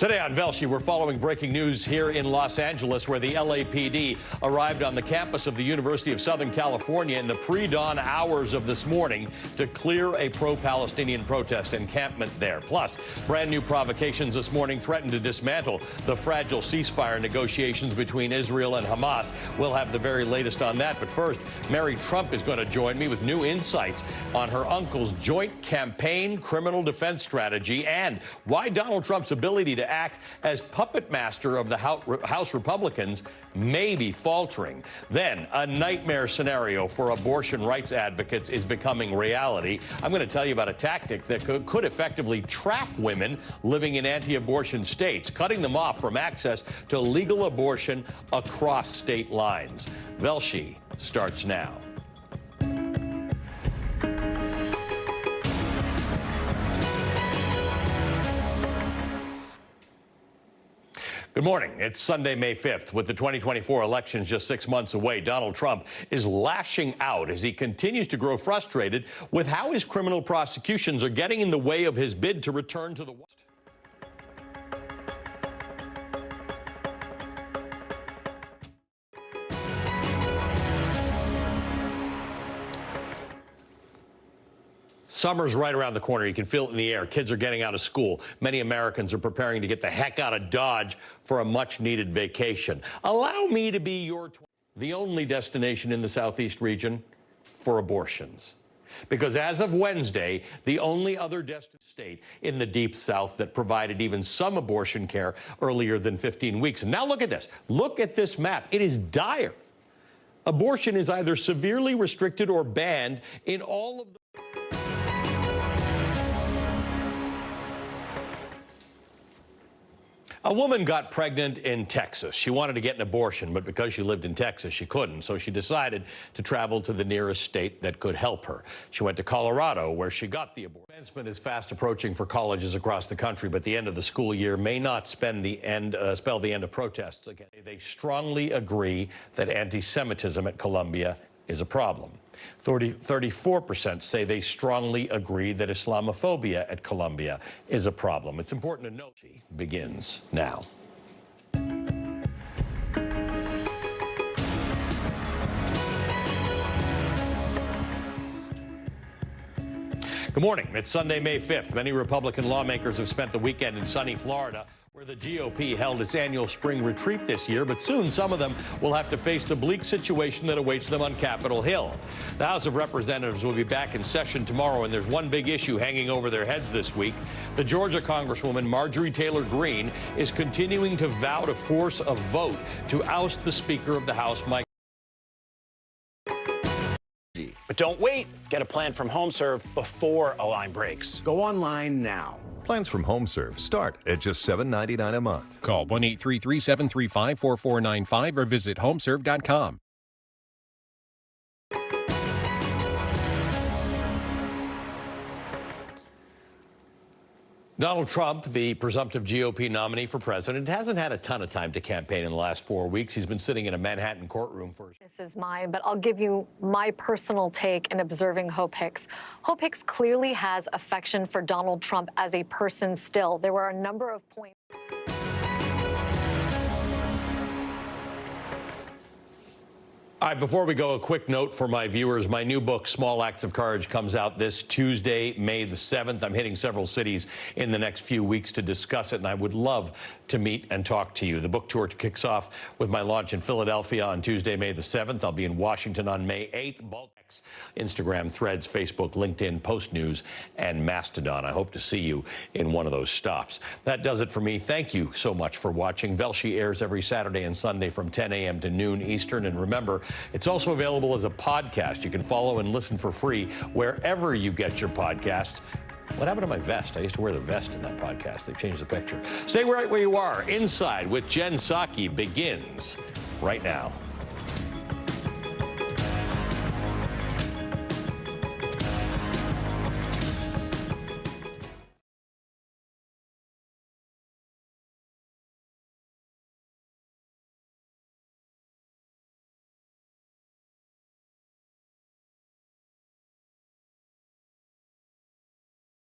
Today on Velshi, we're following breaking news here in Los Angeles, where the LAPD arrived on the campus of the University of Southern California in the pre-dawn hours of this morning to clear a pro-Palestinian protest encampment there. Plus, brand new provocations this morning threaten to dismantle the fragile ceasefire negotiations between Israel and Hamas. We'll have the very latest on that. But first, Mary Trump is going to join me with new insights on her uncle's joint campaign criminal defense strategy and why Donald Trump's ability to act as puppet master of the House Republicans may be faltering. Then, a nightmare scenario for abortion rights advocates is becoming reality. I'm going to tell you about a tactic that could effectively trap women living in anti-abortion states, cutting them off from access to legal abortion across state lines. Velshi starts now. Good morning. It's Sunday, May 5th. With the 2024 elections just 6 months away, Donald Trump is lashing out as he continues to grow frustrated with how his criminal prosecutions are getting in the way of his bid to return to the White House. Summer's right around the corner. You can feel it in the air. Kids are getting out of school. Many Americans are preparing to get the heck out of Dodge for a much-needed vacation. Allow me to be the only destination in the Southeast region for abortions. Because as of Wednesday, the only other state in the Deep South that provided even some abortion care earlier than 15 weeks. And now look at this. Look at this map. It is dire. Abortion is either severely restricted or banned in all of the... A woman got pregnant in Texas. She wanted to get an abortion, but because she lived in Texas, she couldn't. So she decided to travel to the nearest state that could help her. She went to Colorado, where she got the abortion. Commencement is fast approaching for colleges across the country, but the end of the school year may not spell the end of protests again. They strongly agree that anti-Semitism at Columbia is a problem. 34% say they strongly agree that Islamophobia at Columbia is a problem. It's important to note she begins now. Good morning. It's Sunday, May 5th. Many Republican lawmakers have spent the weekend in sunny Florida, where the GOP held its annual spring retreat this year, but soon some of them will have to face the bleak situation that awaits them on Capitol Hill. The House of Representatives will be back in session tomorrow, and there's one big issue hanging over their heads this week. The Georgia Congresswoman Marjorie Taylor Greene is continuing to vow to force a vote to oust the Speaker of the House, Mike. But don't wait. Get a plan from HomeServe before a line breaks. Go online now. Plans from HomeServe start at just $7.99 a month. Call 1-833-735-4495 or visit homeserve.com. Donald Trump, the presumptive GOP nominee for president, hasn't had a ton of time to campaign in the last 4 weeks. He's been sitting in a Manhattan courtroom for... This is mine, but I'll give you my personal take in observing Hope Hicks. Hope Hicks clearly has affection for Donald Trump as a person still. There were a number of points... All right, before we go, a quick note for my viewers. My new book, Small Acts of Courage, comes out this Tuesday, May the 7th. I'm hitting several cities in the next few weeks to discuss it, and I would love to meet and talk to you. The book tour kicks off with my launch in Philadelphia on Tuesday, May the 7th. I'll be in Washington on May 8th. Instagram, Threads, Facebook, LinkedIn, Post News, and Mastodon. I hope to see you in one of those stops. That does it for me. Thank you so much for watching. Velshi airs every Saturday and Sunday from 10 a.m. to noon Eastern. And remember, it's also available as a podcast. You can follow and listen for free wherever you get your podcasts. What happened to my vest? I used to wear the vest in that podcast. They've changed the picture. Stay right where you are. Inside with Jen Psaki begins right now.